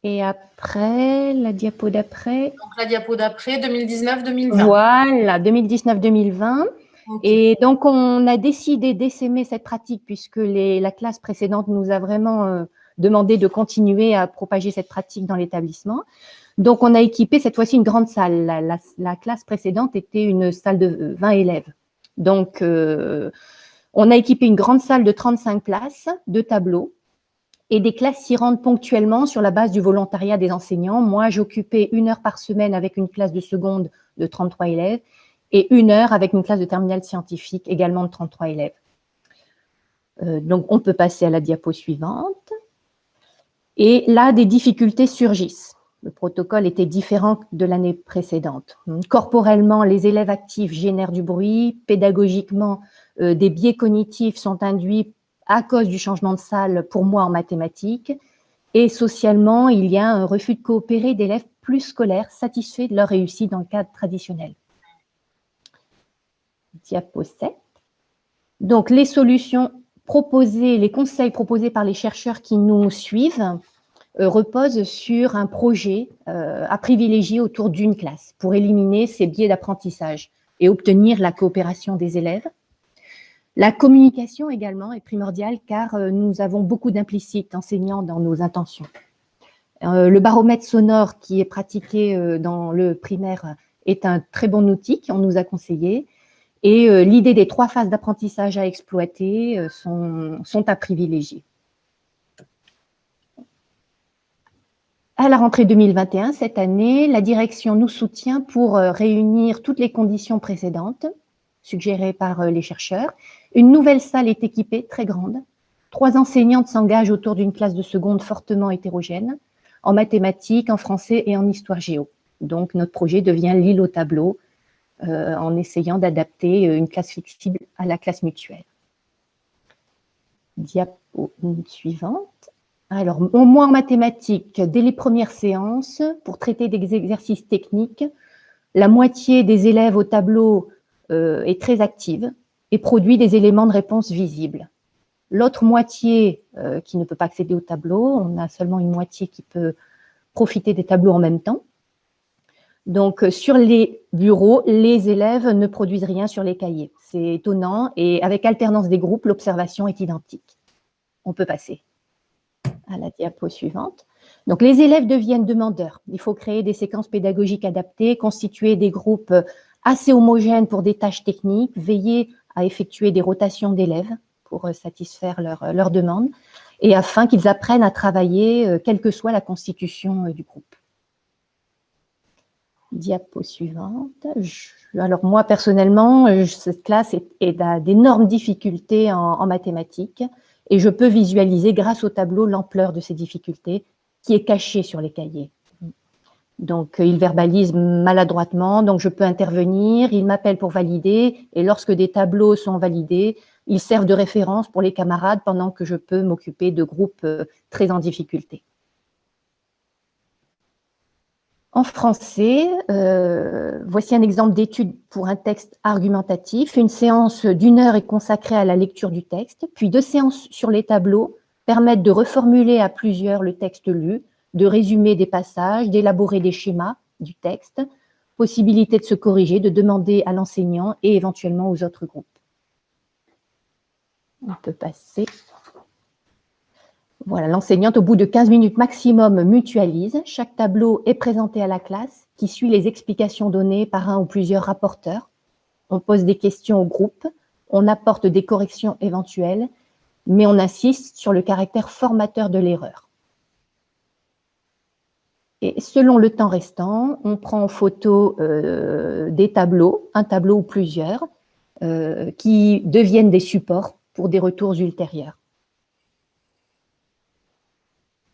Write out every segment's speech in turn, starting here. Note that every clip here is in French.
Et après, la diapo d'après. Donc, la diapo d'après, 2019-2020. Voilà, 2019-2020. Okay. Et donc, on a décidé d'essaimer cette pratique puisque la classe précédente nous a vraiment demandé de continuer à propager cette pratique dans l'établissement. Donc, on a équipé cette fois-ci une grande salle. La classe précédente était une salle de 20 élèves. Donc, on a équipé une grande salle de 35 places, 2 tableaux, et des classes s'y rendent ponctuellement sur la base du volontariat des enseignants. Moi, j'occupais 1 heure par semaine avec une classe de seconde de 33 élèves et 1 heure avec une classe de terminale scientifique également de 33 élèves. Donc, on peut passer à la diapo suivante. Et là, des difficultés surgissent. Le protocole était différent de l'année précédente. Corporellement, les élèves actifs génèrent du bruit. Pédagogiquement, des biais cognitifs sont induits à cause du changement de salle pour moi en mathématiques. Et socialement, il y a un refus de coopérer d'élèves plus scolaires satisfaits de leur réussite dans le cadre traditionnel. Diapo 7. Donc, les solutions proposées, les conseils proposés par les chercheurs qui nous suivent repose sur un projet à privilégier autour d'une classe pour éliminer ces biais d'apprentissage et obtenir la coopération des élèves. La communication également est primordiale car nous avons beaucoup d'implicites enseignants dans nos intentions. Le baromètre sonore qui est pratiqué dans le primaire est un très bon outil qu'on nous a conseillé et l'idée des 3 phases d'apprentissage à exploiter sont à privilégier. À la rentrée 2021, cette année, la direction nous soutient pour réunir toutes les conditions précédentes, suggérées par les chercheurs. Une nouvelle salle est équipée, très grande. 3 enseignantes s'engagent autour d'une classe de seconde fortement hétérogène, en mathématiques, en français et en histoire-géo. Donc, notre projet devient l'île au tableau, en essayant d'adapter une classe flexible à la classe mutuelle. Diapo suivante. Alors, au moins en mathématiques, dès les premières séances, pour traiter des exercices techniques, la moitié des élèves au tableau est très active et produit des éléments de réponse visibles. L'autre moitié qui ne peut pas accéder au tableau, on a seulement une moitié qui peut profiter des tableaux en même temps. Donc, sur les bureaux, les élèves ne produisent rien sur les cahiers. C'est étonnant et avec alternance des groupes, l'observation est identique. On peut passer à la diapo suivante. Donc, les élèves deviennent demandeurs. Il faut créer des séquences pédagogiques adaptées, constituer des groupes assez homogènes pour des tâches techniques, veiller à effectuer des rotations d'élèves pour satisfaire leurs demandes et afin qu'ils apprennent à travailler, quelle que soit la constitution du groupe. Diapo suivante. Alors, moi, personnellement, cette classe est d'énormes difficultés en mathématiques. Et je peux visualiser grâce au tableau l'ampleur de ces difficultés qui est cachée sur les cahiers. Donc, il verbalise maladroitement, donc je peux intervenir, il m'appelle pour valider, et lorsque des tableaux sont validés, ils servent de référence pour les camarades pendant que je peux m'occuper de groupes très en difficulté. En français, voici un exemple d'étude pour un texte argumentatif. Une séance d'1 heure est consacrée à la lecture du texte, puis 2 séances sur les tableaux permettent de reformuler à plusieurs le texte lu, de résumer des passages, d'élaborer des schémas du texte, possibilité de se corriger, de demander à l'enseignant et éventuellement aux autres groupes. On peut passer. Voilà, l'enseignante, au bout de 15 minutes maximum, mutualise. Chaque tableau est présenté à la classe qui suit les explications données par un ou plusieurs rapporteurs. On pose des questions au groupe, on apporte des corrections éventuelles, mais on insiste sur le caractère formateur de l'erreur. Et selon le temps restant, on prend en photo des tableaux, un tableau ou plusieurs, qui deviennent des supports pour des retours ultérieurs.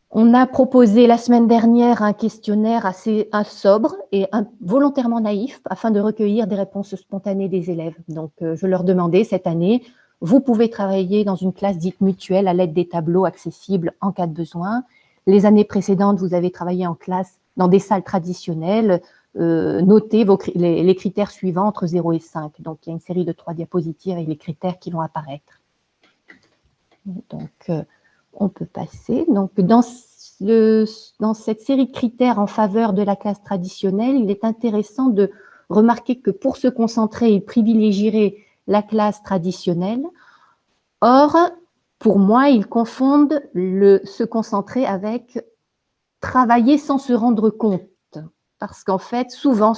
On a proposé la semaine dernière un questionnaire assez sobre et volontairement naïf afin de recueillir des réponses spontanées des élèves. Donc, je leur demandais cette année, vous pouvez travailler dans une classe dite mutuelle à l'aide des tableaux accessibles en cas de besoin. Les années précédentes, vous avez travaillé en classe dans des salles traditionnelles. Notez les critères suivants entre 0 et 5. Donc, il y a une série de 3 diapositives avec les critères qui vont apparaître. Donc, on peut passer. Donc, dans dans cette série de critères en faveur de la classe traditionnelle, il est intéressant de remarquer que pour se concentrer, il privilégierait la classe traditionnelle. Or, pour moi, ils confondent se concentrer avec travailler sans se rendre compte. Parce qu'en fait, souvent,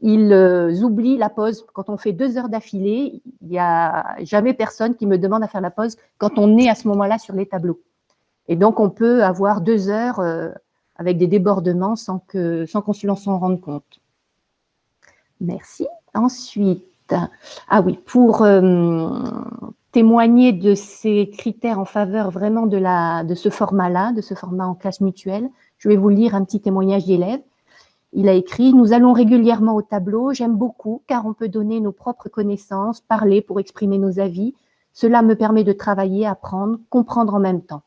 ils oublient la pause. Quand on fait 2 heures d'affilée, il n'y a jamais personne qui me demande à faire la pause quand on est à ce moment-là sur les tableaux. Et donc, on peut avoir 2 heures avec des débordements sans qu'on s'en rende compte. Merci. Ensuite, pour témoigner de ces critères en faveur vraiment de ce format-là, de ce format en classe mutuelle, je vais vous lire un petit témoignage d'élève. Il a écrit « Nous allons régulièrement au tableau, j'aime beaucoup car on peut donner nos propres connaissances, parler pour exprimer nos avis. Cela me permet de travailler, apprendre, comprendre en même temps.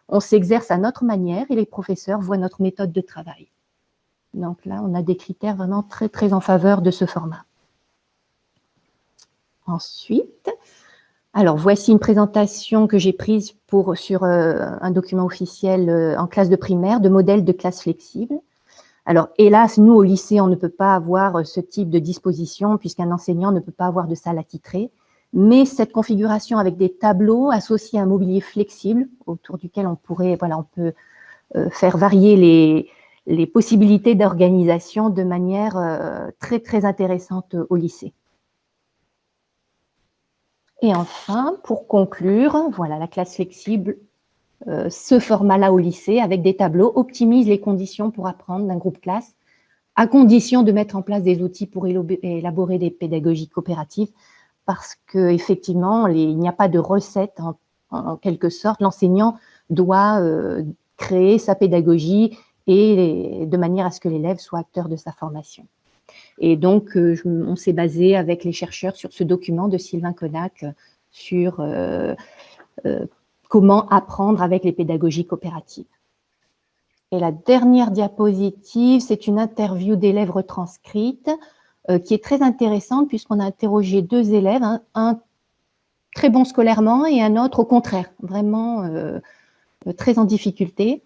On s'exerce à notre manière et les professeurs voient notre méthode de travail. » Donc là, on a des critères vraiment très, très en faveur de ce format. Ensuite, alors voici une présentation que j'ai prise sur un document officiel en classe de primaire de modèle de classe flexible. Alors, hélas, nous, au lycée, on ne peut pas avoir ce type de disposition puisqu'un enseignant ne peut pas avoir de salle attitrée. Mais cette configuration avec des tableaux associés à un mobilier flexible autour duquel on peut faire varier les possibilités d'organisation de manière très, très intéressante au lycée. Et enfin, pour conclure, voilà la classe flexible. Ce format-là au lycée, avec des tableaux, optimise les conditions pour apprendre d'un groupe classe, à condition de mettre en place des outils pour élaborer des pédagogies coopératives, parce qu'effectivement, il n'y a pas de recette en quelque sorte. L'enseignant doit créer sa pédagogie et de manière à ce que l'élève soit acteur de sa formation. Et donc, on s'est basé avec les chercheurs sur ce document de Sylvain Connac sur comment apprendre avec les pédagogies coopératives. Et la dernière diapositive, c'est une interview d'élèves retranscrite qui est très intéressante puisqu'on a interrogé 2 élèves, un très bon scolairement et un autre au contraire, vraiment très en difficulté.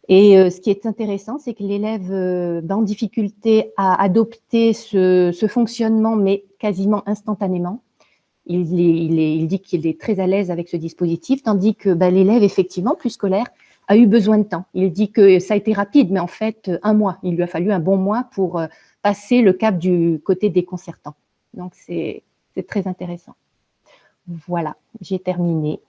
Et ce qui est intéressant, c'est que l'élève en difficulté a adopté ce fonctionnement, mais quasiment instantanément. Il dit qu'il est très à l'aise avec ce dispositif, tandis que l'élève, effectivement, plus scolaire, a eu besoin de temps. Il dit que ça a été rapide, mais en fait, 1 mois. Il lui a fallu un bon mois pour passer le cap du côté déconcertant. Donc, c'est très intéressant. Voilà, j'ai terminé.